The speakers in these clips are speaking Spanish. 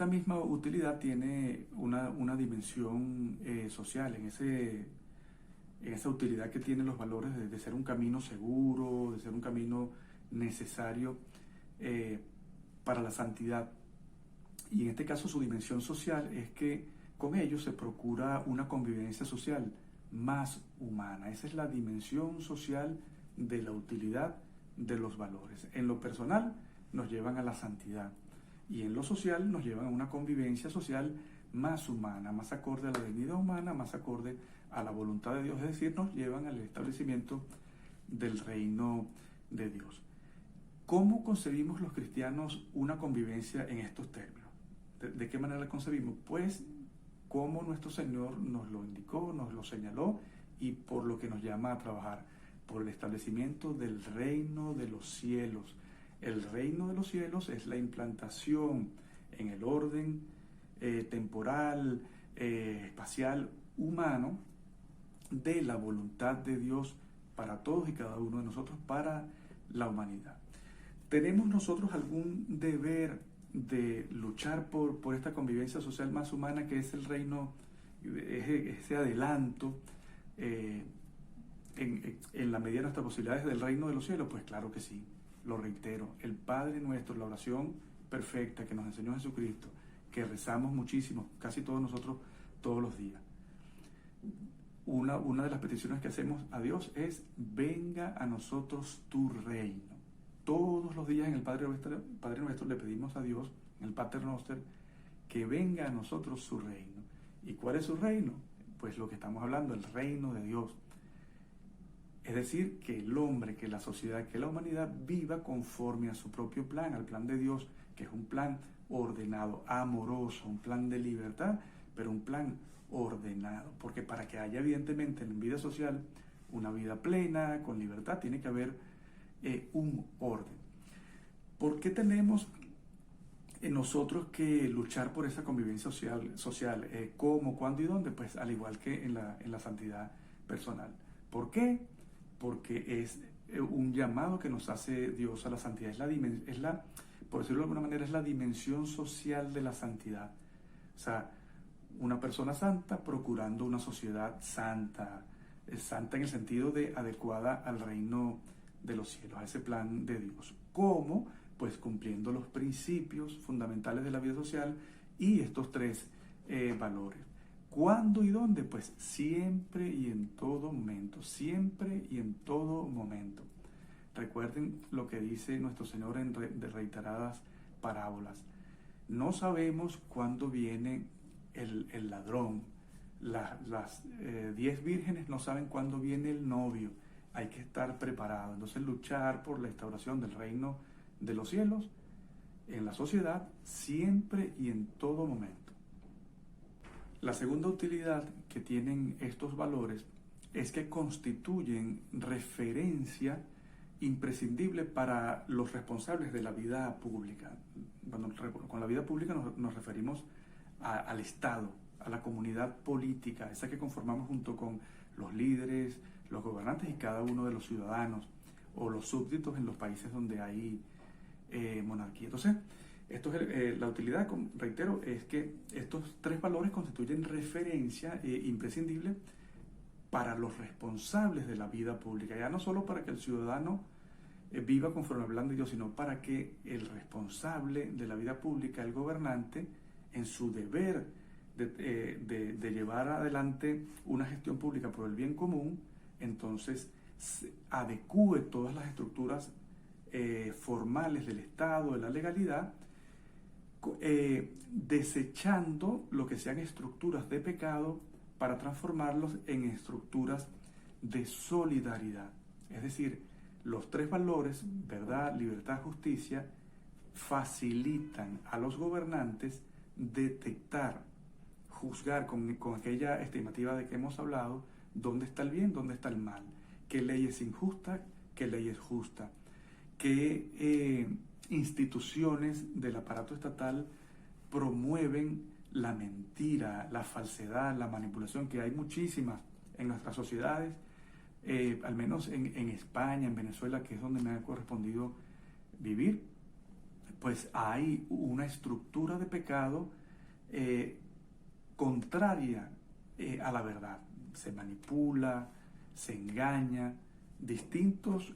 esta misma utilidad tiene una dimensión social, en esa utilidad que tienen los valores de ser un camino seguro, de ser un camino necesario eh, para la santidad. Y en este caso su dimensión social es que con ellos se procura una convivencia social más humana. Esa es la dimensión social de la utilidad de los valores. En lo personal nos llevan a la santidad y en lo social nos llevan a una convivencia social más humana, más acorde a la dignidad humana, más acorde a la voluntad de Dios, es decir, nos llevan al establecimiento del reino de Dios. ¿Cómo concebimos los cristianos una convivencia en estos términos? ¿De qué manera la concebimos? Pues como nuestro Señor nos lo indicó, nos lo señaló y por lo que nos llama a trabajar, por el establecimiento del reino de los cielos. El reino de los cielos es la implantación en el orden temporal, espacial, humano, de la voluntad de Dios para todos y cada uno de nosotros, para la humanidad. ¿Tenemos nosotros algún deber de luchar por esta convivencia social más humana que es el reino, ese adelanto en la medida de nuestras posibilidades del reino de los cielos? Pues claro que sí, lo reitero, el Padre Nuestro, la oración perfecta que nos enseñó Jesucristo, que rezamos muchísimo, casi todos nosotros, todos los días. Una de las peticiones que hacemos a Dios es: venga a nosotros tu reino. Todos los días en el Padre Nuestro le pedimos a Dios, en el Pater Noster, que venga a nosotros su reino. ¿Y cuál es su reino? Pues lo que estamos hablando, el reino de Dios. Es decir, que el hombre, que la sociedad, que la humanidad viva conforme a su propio plan, al plan de Dios, que es un plan ordenado, amoroso, un plan de libertad, pero un plan ordenado. Porque para que haya evidentemente en vida social una vida plena, con libertad, tiene que haber un orden. ¿Por qué tenemos nosotros que luchar por esa convivencia social? ¿Cómo, cuándo y dónde? Pues al igual que en la santidad personal. ¿Por qué? Porque es un llamado que nos hace Dios a la santidad. Por decirlo de alguna manera, es la dimensión social de la santidad. O sea, una persona santa procurando una sociedad santa. Santa en el sentido de adecuada al reino de los cielos, a ese plan de Dios. ¿Cómo? Pues cumpliendo los principios fundamentales de la vida social y estos tres valores. ¿Cuándo y dónde? Pues siempre y en todo momento, siempre y en todo momento. Recuerden lo que dice nuestro Señor de reiteradas parábolas. No sabemos cuándo viene el ladrón. Las 10 vírgenes no saben cuándo viene el novio. Hay que estar preparado. Entonces, luchar por la instauración del reino de los cielos en la sociedad siempre y en todo momento. La segunda utilidad que tienen estos valores es que constituyen referencia imprescindible para los responsables de la vida pública. Con la vida pública nos referimos al Estado, a la comunidad política, esa que conformamos junto con los líderes, los gobernantes y cada uno de los ciudadanos o los súbditos en los países donde hay monarquía. Entonces, la utilidad, reitero, es que estos tres valores constituyen referencia imprescindible para los responsables de la vida pública, ya no solo para que el ciudadano viva conforme al plan de Dios, sino para que el responsable de la vida pública, el gobernante, en su deber de llevar adelante una gestión pública por el bien común, entonces adecúe todas las estructuras formales del Estado, de la legalidad, desechando lo que sean estructuras de pecado para transformarlos en estructuras de solidaridad. Es decir, los tres valores, verdad, libertad, justicia, facilitan a los gobernantes detectar, juzgar con aquella estimativa de que hemos hablado, dónde está el bien, dónde está el mal, qué ley es injusta, qué ley es justa, qué instituciones del aparato estatal promueven la mentira, la falsedad, la manipulación, que hay muchísimas en nuestras sociedades, al menos en España, en Venezuela, que es donde me ha correspondido vivir, pues hay una estructura de pecado contraria a la verdad. Se manipula, se engaña, distintos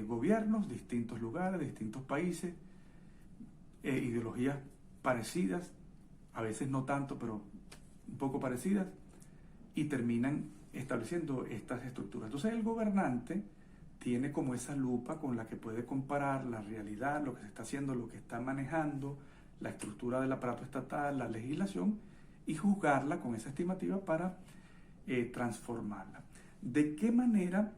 gobiernos, distintos lugares, distintos países, ideologías parecidas, a veces no tanto, pero un poco parecidas, y terminan estableciendo estas estructuras. Entonces el gobernante tiene como esa lupa con la que puede comparar la realidad, lo que se está haciendo, lo que está manejando, la estructura del aparato estatal, la legislación, y juzgarla con esa estimativa para transformarla. ¿De qué manera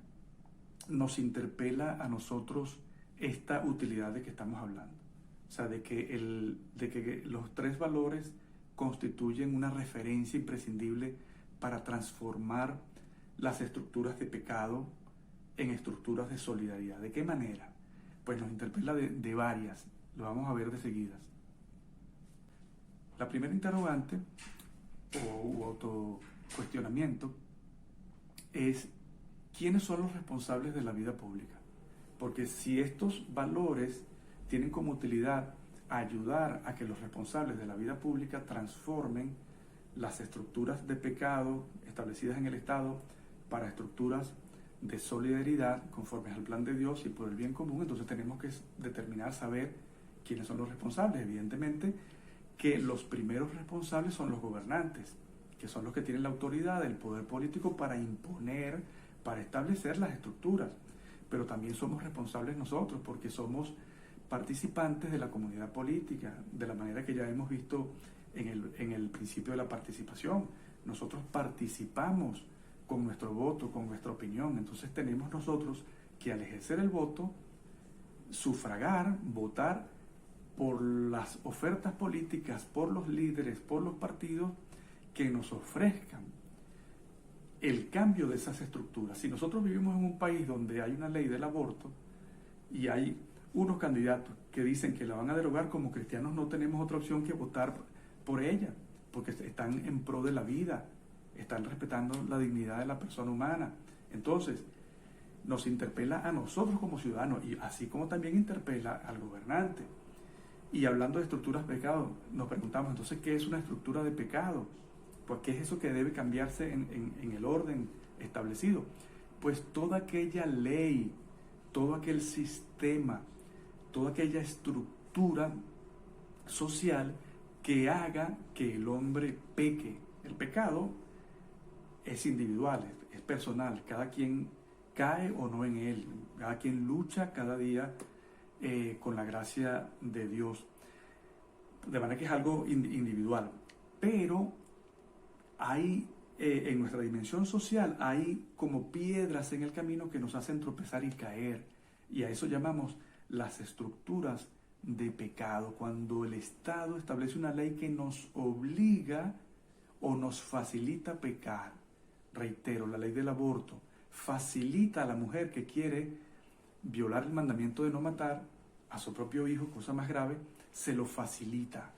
nos interpela a nosotros esta utilidad de que estamos hablando? O sea, de que los tres valores constituyen una referencia imprescindible para transformar las estructuras de pecado en estructuras de solidaridad. ¿De qué manera? Pues nos interpela de varias, lo vamos a ver de seguidas. La primera interrogante o autocuestionamiento es: ¿quiénes son los responsables de la vida pública? Porque si estos valores tienen como utilidad ayudar a que los responsables de la vida pública transformen las estructuras de pecado establecidas en el Estado para estructuras de solidaridad conforme al plan de Dios y por el bien común, entonces tenemos que determinar, saber quiénes son los responsables. Evidentemente que los primeros responsables son los gobernantes, que son los que tienen la autoridad, el poder político para imponer, para establecer las estructuras, pero también somos responsables nosotros porque somos participantes de la comunidad política, de la manera que ya hemos visto en el principio de la participación. Nosotros participamos con nuestro voto, con nuestra opinión, entonces tenemos nosotros que al ejercer el voto, sufragar, votar por las ofertas políticas, por los líderes, por los partidos que nos ofrezcan el cambio de esas estructuras. Si nosotros vivimos en un país donde hay una ley del aborto y hay unos candidatos que dicen que la van a derogar, como cristianos no tenemos otra opción que votar por ella, porque están en pro de la vida, están respetando la dignidad de la persona humana. Entonces, nos interpela a nosotros como ciudadanos, y así como también interpela al gobernante. Y hablando de estructuras de pecado, nos preguntamos entonces, ¿qué es una estructura de pecado? Pues, ¿qué es eso que debe cambiarse en el orden establecido? Pues toda aquella ley, todo aquel sistema, toda aquella estructura social que haga que el hombre peque. El pecado es individual, es personal, cada quien cae o no en él, cada quien lucha cada día con la gracia de Dios, de manera que es algo individual, pero hay en nuestra dimensión social hay como piedras en el camino que nos hacen tropezar y caer, y a eso llamamos las estructuras de pecado, cuando el Estado establece una ley que nos obliga o nos facilita pecar. Reitero, la ley del aborto facilita a la mujer que quiere violar el mandamiento de no matar a su propio hijo, cosa más grave, se lo facilita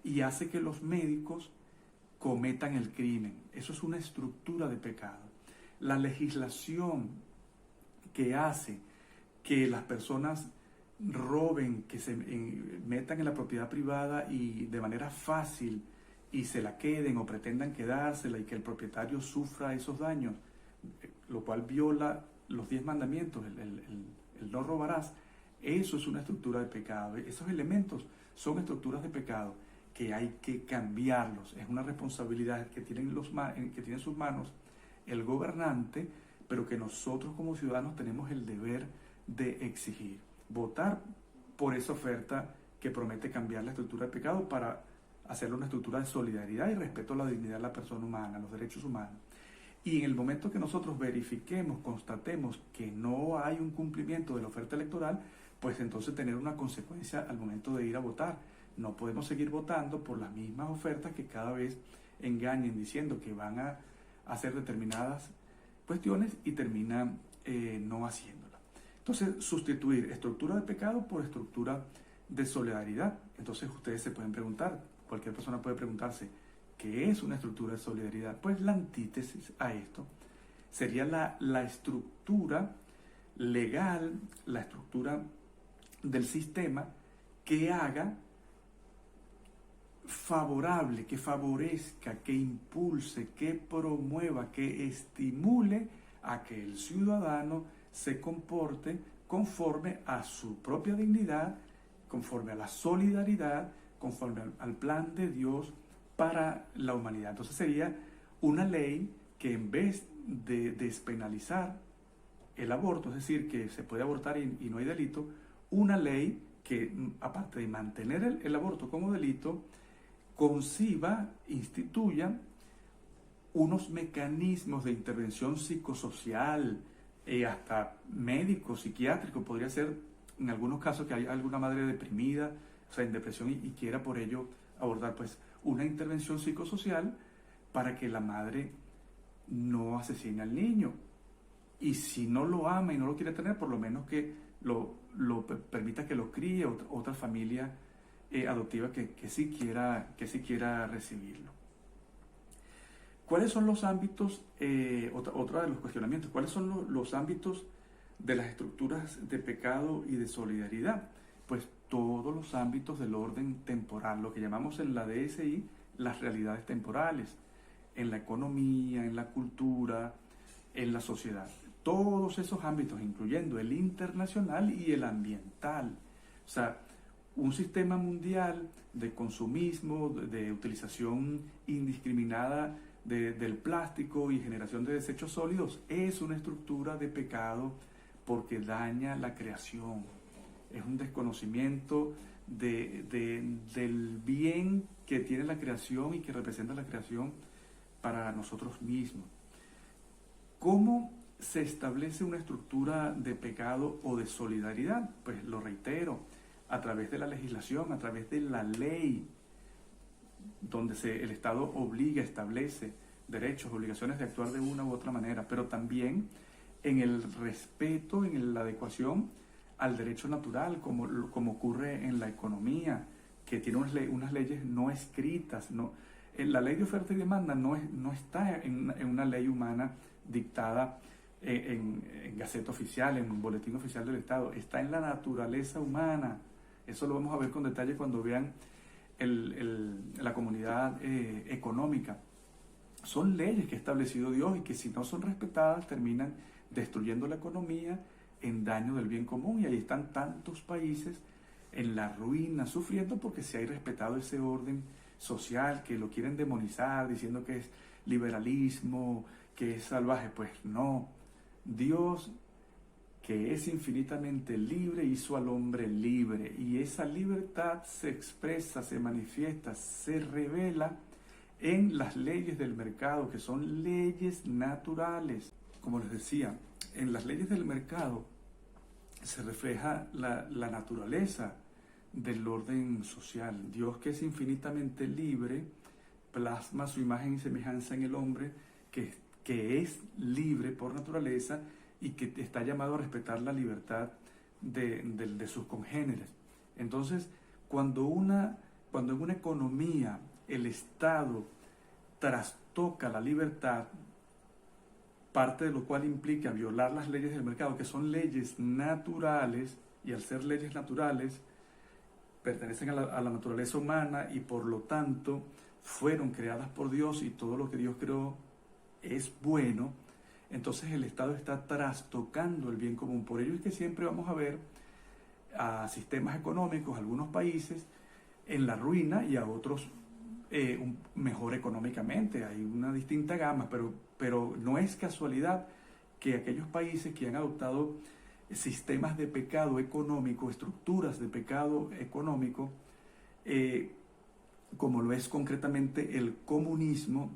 y hace que los médicos cometan el crimen. Eso es una estructura de pecado. La legislación que hace que las personas roben, que se metan en la propiedad privada y de manera fácil y se la queden o pretendan quedársela y que el propietario sufra esos daños, lo cual viola los 10 mandamientos, el no robarás. Eso es una estructura de pecado. Esos elementos son estructuras de pecado que hay que cambiarlos. Es una responsabilidad que tiene en sus manos el gobernante, pero que nosotros como ciudadanos tenemos el deber de exigir. Votar por esa oferta que promete cambiar la estructura de pecado para hacerlo una estructura de solidaridad y respeto a la dignidad de la persona humana, a los derechos humanos. Y en el momento que nosotros verifiquemos, constatemos que no hay un cumplimiento de la oferta electoral, pues entonces tener una consecuencia al momento de ir a votar. No podemos seguir votando por las mismas ofertas que cada vez engañen diciendo que van a hacer determinadas cuestiones y terminan no haciéndolas. Entonces, sustituir estructura de pecado por estructura de solidaridad. Entonces, ustedes se pueden preguntar, cualquier persona puede preguntarse, ¿qué es una estructura de solidaridad? Pues la antítesis a esto sería la estructura legal, la estructura del sistema que haga favorable, que favorezca, que impulse, que promueva, que estimule a que el ciudadano se comporte conforme a su propia dignidad, conforme a la solidaridad, conforme al plan de Dios para la humanidad. Entonces sería una ley que en vez de despenalizar el aborto, es decir, que se puede abortar y no hay delito, una ley que, aparte de mantener el aborto como delito, conciba, instituya unos mecanismos de intervención psicosocial, hasta médico, psiquiátrico, podría ser en algunos casos que hay alguna madre deprimida, o sea, en depresión y quiera por ello abordar pues una intervención psicosocial para que la madre no asesine al niño. Y si no lo ama y no lo quiere tener, por lo menos que lo permita que lo críe otra familia adoptiva que sí quiera recibirlo. ¿Cuáles son los ámbitos, otro de los cuestionamientos, cuáles son los ámbitos de las estructuras de pecado y de solidaridad? Pues todos los ámbitos del orden temporal, lo que llamamos en la DSI las realidades temporales, en la economía, en la cultura, en la sociedad. Todos esos ámbitos, incluyendo el internacional y el ambiental. O sea, un sistema mundial de consumismo, de utilización indiscriminada del plástico y generación de desechos sólidos es una estructura de pecado porque daña la creación. Es un desconocimiento del bien que tiene la creación y que representa la creación para nosotros mismos. ¿Cómo se establece una estructura de pecado o de solidaridad? Pues lo reitero, a través de la legislación, a través de la ley, donde el Estado obliga, establece derechos, obligaciones de actuar de una u otra manera, pero también en el respeto, en la adecuación al derecho natural, como ocurre en la economía, que tiene unas leyes no escritas. La ley de oferta y demanda no está en una ley humana dictada en Gaceta Oficial, en un boletín oficial del Estado, está en la naturaleza humana. Eso lo vamos a ver con detalle cuando vean la comunidad económica. Son leyes que ha establecido Dios y que si no son respetadas terminan destruyendo la economía en daño del bien común, y ahí están tantos países en la ruina sufriendo porque se ha irrespetado ese orden social que lo quieren demonizar diciendo que es liberalismo, que es salvaje. Pues no, Dios, que es infinitamente libre, hizo al hombre libre, y esa libertad se expresa, se manifiesta, se revela en las leyes del mercado, que son leyes naturales. Como les decía, en las leyes del mercado se refleja la naturaleza del orden social. Dios, que es infinitamente libre, plasma su imagen y semejanza en el hombre, que es libre por naturaleza y que está llamado a respetar la libertad de sus congéneres. Entonces, cuando en una economía el Estado trastoca la libertad, parte de lo cual implica violar las leyes del mercado, que son leyes naturales, y al ser leyes naturales pertenecen a la naturaleza humana y por lo tanto fueron creadas por Dios, y todo lo que Dios creó es bueno. Entonces el Estado está trastocando el bien común. Por ello es que siempre vamos a ver a sistemas económicos, algunos países en la ruina y a otros mejor económicamente. Hay una distinta gama, pero no es casualidad que aquellos países que han adoptado sistemas de pecado económico, estructuras de pecado económico, como lo es concretamente el comunismo,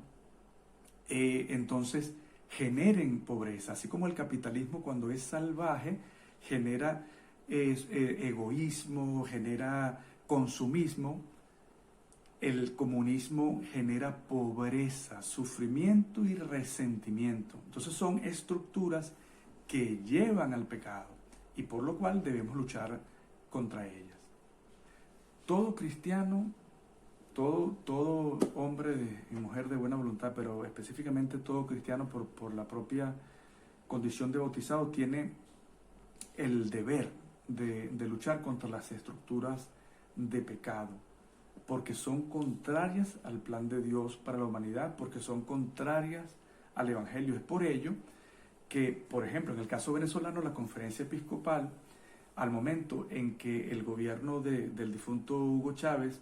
entonces generen pobreza, así como el capitalismo, cuando es salvaje, genera egoísmo, genera consumismo. El comunismo genera pobreza, sufrimiento y resentimiento. Entonces son estructuras que llevan al pecado y por lo cual debemos luchar contra ellas. Todo cristiano, todo hombre y mujer de buena voluntad, pero específicamente todo cristiano por la propia condición de bautizado, tiene el deber de luchar contra las estructuras de pecado, porque son contrarias al plan de Dios para la humanidad, porque son contrarias al Evangelio. Es por ello que, por ejemplo, en el caso venezolano, la Conferencia Episcopal, al momento en que el gobierno del difunto Hugo Chávez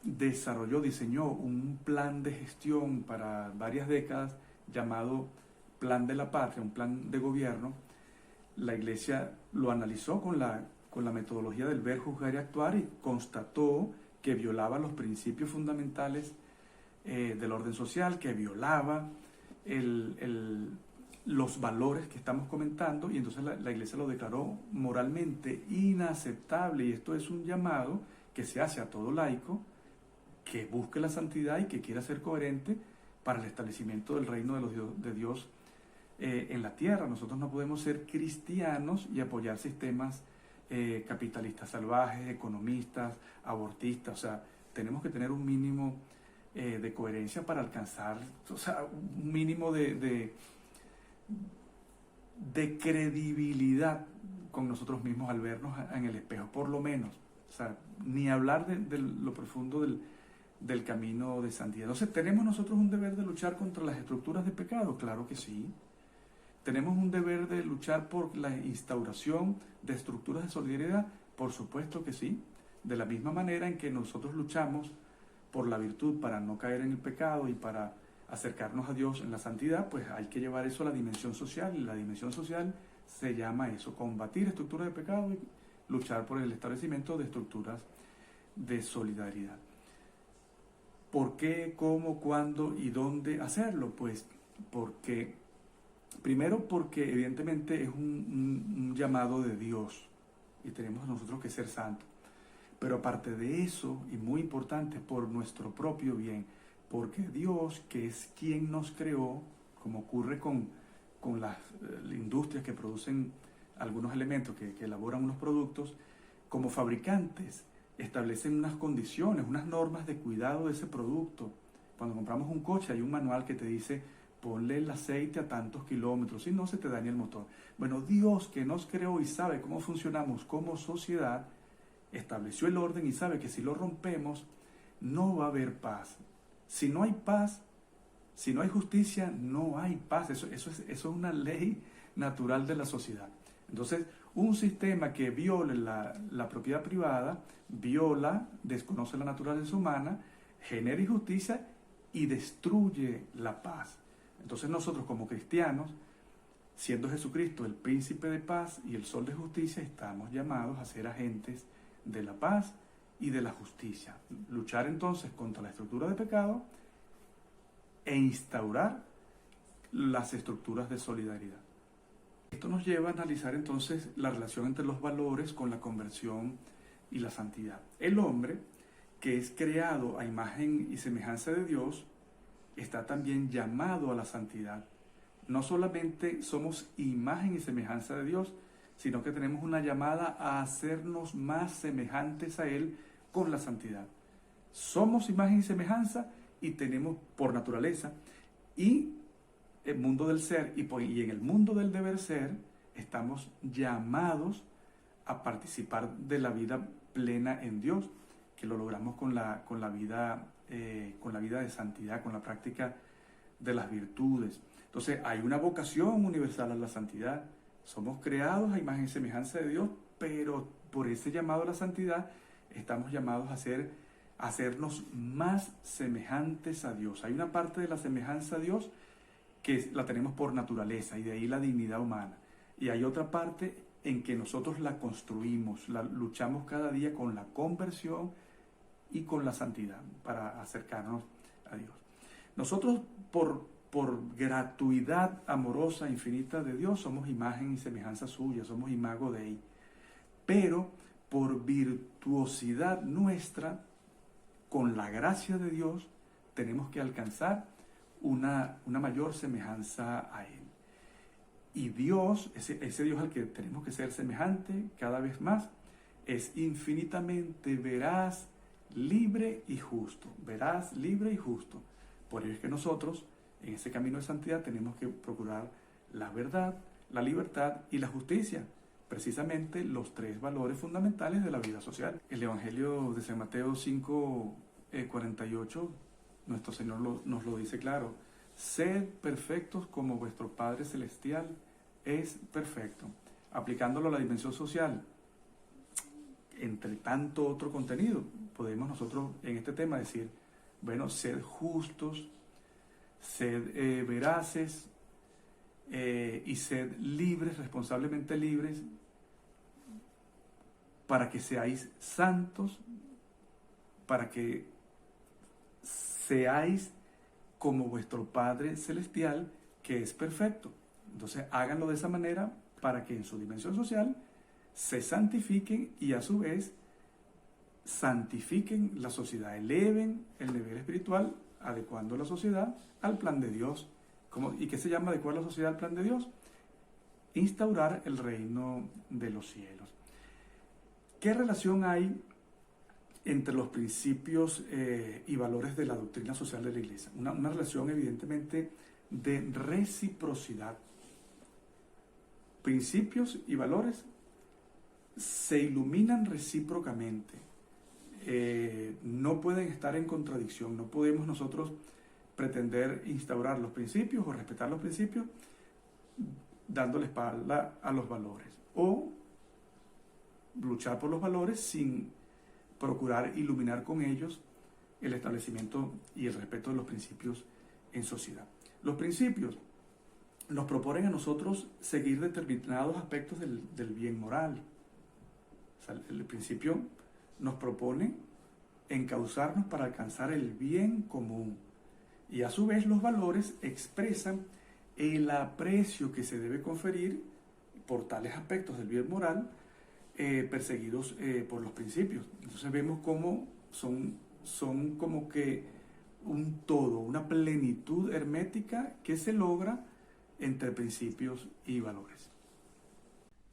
diseñó un plan de gestión para varias décadas llamado Plan de la Patria, un plan de gobierno, la Iglesia lo analizó con la metodología del ver, juzgar y actuar y constató que violaba los principios fundamentales del orden social, que violaba los valores que estamos comentando, y entonces la Iglesia lo declaró moralmente inaceptable, y esto es un llamado que se hace a todo laico que busque la santidad y que quiera ser coherente para el establecimiento del reino de Dios en la tierra. Nosotros no podemos ser cristianos y apoyar sistemas capitalistas salvajes, economistas, abortistas. O sea, tenemos que tener un mínimo de coherencia para alcanzar, o sea, un mínimo de credibilidad con nosotros mismos al vernos en el espejo, por lo menos. O sea, ni hablar de lo profundo del camino de santidad. Entonces, ¿tenemos nosotros un deber de luchar contra las estructuras de pecado? Claro que sí. ¿Tenemos un deber de luchar por la instauración de estructuras de solidaridad? Por supuesto que sí. De la misma manera en que nosotros luchamos por la virtud para no caer en el pecado y para acercarnos a Dios en la santidad, pues hay que llevar eso a la dimensión social, y la dimensión social se llama eso, combatir estructuras de pecado y luchar por el establecimiento de estructuras de solidaridad. ¿Por qué, cómo, cuándo y dónde hacerlo? Pues primero porque evidentemente es un llamado de Dios y tenemos nosotros que ser santos. Pero aparte de eso, y muy importante, por nuestro propio bien, porque Dios, que es quien nos creó, como ocurre con las industrias que producen algunos elementos, que elaboran unos productos, como fabricantes establecen unas condiciones, unas normas de cuidado de ese producto. Cuando compramos un coche hay un manual que te dice: ponle el aceite a tantos kilómetros, si no se te daña el motor. Bueno, Dios, que nos creó y sabe cómo funcionamos como sociedad, estableció el orden y sabe que si lo rompemos no va a haber paz. Si no hay paz, si no hay justicia, no hay paz. Eso es una ley natural de la sociedad. Entonces, un sistema que viole la propiedad privada, desconoce la naturaleza humana, genera injusticia y destruye la paz. Entonces nosotros como cristianos, siendo Jesucristo el príncipe de paz y el sol de justicia, estamos llamados a ser agentes de la paz y de la justicia. Luchar entonces contra la estructura de pecado e instaurar las estructuras de solidaridad. Esto nos lleva a analizar entonces la relación entre los valores con la conversión y la santidad. El hombre, que es creado a imagen y semejanza de Dios, está también llamado a la santidad. No solamente somos imagen y semejanza de Dios, sino que tenemos una llamada a hacernos más semejantes a Él con la santidad. Somos imagen y semejanza y tenemos por naturaleza, y el mundo del ser y en el mundo del deber ser estamos llamados a participar de la vida plena en Dios, que lo logramos con la vida de santidad, con la práctica de las virtudes. Entonces hay una vocación universal a la santidad. Somos creados a imagen y semejanza de Dios, pero por ese llamado a la santidad estamos llamados a hacernos más semejantes a Dios. Hay una parte de la semejanza a Dios que la tenemos por naturaleza, y de ahí la dignidad humana. Y hay otra parte en que nosotros la construimos, luchamos cada día con la conversión y con la santidad para acercarnos a Dios. Nosotros por gratuidad amorosa infinita de Dios somos imagen y semejanza suya, somos imago Dei. Pero por virtuosidad nuestra, con la gracia de Dios, tenemos que alcanzar una mayor semejanza a Él. Y Dios, ese Dios al que tenemos que ser semejante cada vez más, es infinitamente veraz, libre y justo. Veraz, libre y justo. Por ello es que nosotros, en ese camino de santidad, tenemos que procurar la verdad, la libertad y la justicia. precisamente los tres valores fundamentales de la vida social. El Evangelio de San Mateo 5:48, nuestro Señor nos lo dice claro: sed perfectos como vuestro Padre Celestial es perfecto. Aplicándolo a la dimensión social, entre tanto otro contenido, podemos nosotros en este tema decir, bueno, sed justos, sed veraces, y sed libres, responsablemente libres, para que seáis santos, para que seáis como vuestro Padre Celestial, que es perfecto. Entonces háganlo de esa manera para que en su dimensión social se santifiquen y a su vez santifiquen la sociedad, eleven el nivel espiritual, adecuando la sociedad al plan de Dios. ¿Y qué se llama adecuar la sociedad al plan de Dios? Instaurar el reino de los cielos. ¿Qué relación hay entre los principios y valores de la doctrina social de la Iglesia? Una relación evidentemente de reciprocidad. Principios y valores se iluminan recíprocamente. No pueden estar en contradicción. No podemos nosotros pretender instaurar los principios o respetar los principios dándole espalda a los valores, o luchar por los valores sin procurar iluminar con ellos el establecimiento y el respeto de los principios en sociedad. Los principios nos proponen a nosotros seguir determinados aspectos del bien moral. O sea, el principio nos propone encauzarnos para alcanzar el bien común. Y a su vez los valores expresan el aprecio que se debe conferir por tales aspectos del bien moral perseguidos por los principios. Entonces vemos cómo son como que un todo, una plenitud hermética que se logra entre principios y valores.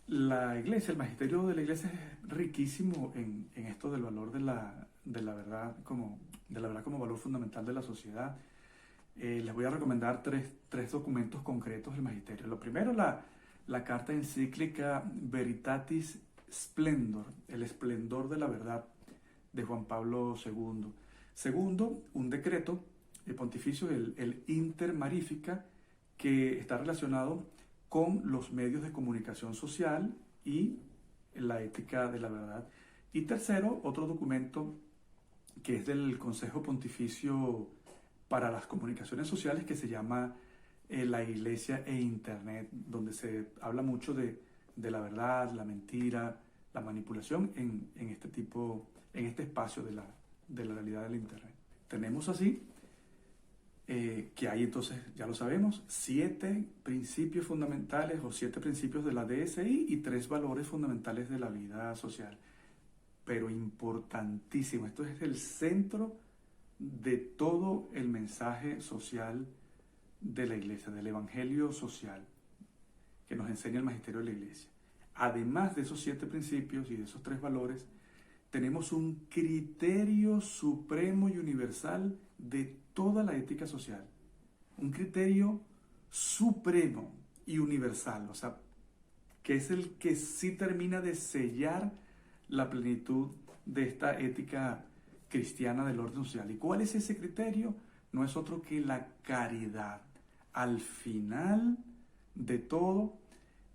La Iglesia, el magisterio de la Iglesia es riquísimo en esto del valor de la verdad como valor fundamental de la sociedad. Les voy a recomendar tres documentos concretos del magisterio. Lo primero, la carta encíclica Veritatis Splendor, el esplendor de la verdad, de Juan Pablo II. Segundo, un decreto pontificio, el Inter Marifica, que está relacionado con los medios de comunicación social y la ética de la verdad. Y tercero, otro documento que es del Consejo Pontificio para las Comunicaciones Sociales, que se llama La Iglesia e Internet, donde se habla mucho de la verdad, la mentira, la manipulación en este espacio de la realidad del Internet. Tenemos así que hay entonces, ya lo sabemos, 7 principios fundamentales o 7 principios de la DSI y 3 valores fundamentales de la vida social. Pero importantísimo, esto es el centro de todo el mensaje social de la Iglesia, del Evangelio social que nos enseña el magisterio de la Iglesia. Además de esos 7 principios y de esos 3 valores, tenemos un criterio supremo y universal de toda la ética social. Un criterio supremo y universal, o sea, que es el que sí termina de sellar la plenitud de esta ética cristiana del orden social. ¿Y cuál es ese criterio? No es otro que la caridad. Al final de todo,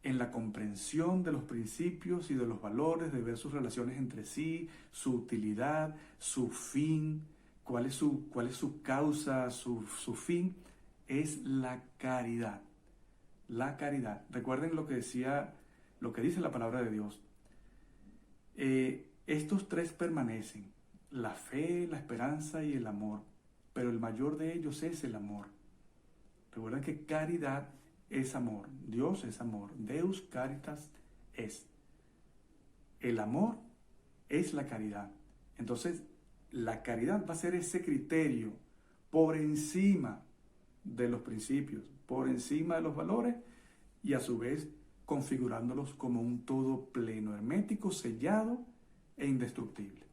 en la comprensión de los principios y de los valores, de ver sus relaciones entre sí, su utilidad, su fin, cuál es su causa, su fin, es la caridad. La caridad. Recuerden lo que dice la palabra de Dios. Estos 3 permanecen: la fe, la esperanza y el amor, pero el mayor de ellos es el amor. Recuerden que caridad es amor, Dios es amor, Deus caritas es. El amor es la caridad. Entonces, la caridad va a ser ese criterio por encima de los principios, por encima de los valores, y a su vez configurándolos como un todo pleno, hermético, sellado e indestructible.